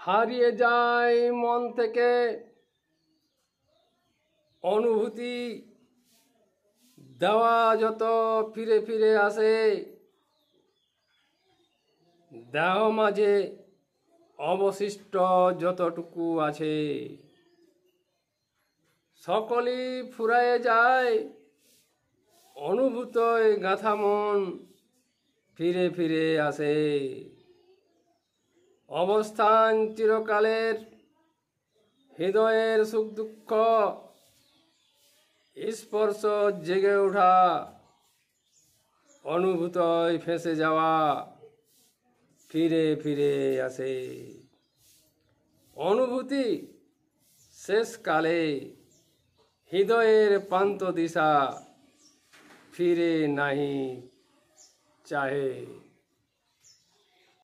হারিয়ে যায় মন থেকে অনুভূতি, দেওয়া যত ফিরে ফিরে আসে, দেহ মাঝে অবশিষ্ট যতটুকু আছে, সকলই ফুরায়ে যায় অনুভূত গাথা মন ফিরে ফিরে আসে। অবস্থান চিরকালের, হৃদয়ের সুখ দুঃখ স্পর্শ জেগে ওঠা, অনুভূতই ফেঁসে যাওয়া ফিরে ফিরে আসে। অনুভূতি শেষকালে হৃদয়ের প্রান্ত দিশা ফিরে নাহি চাহে।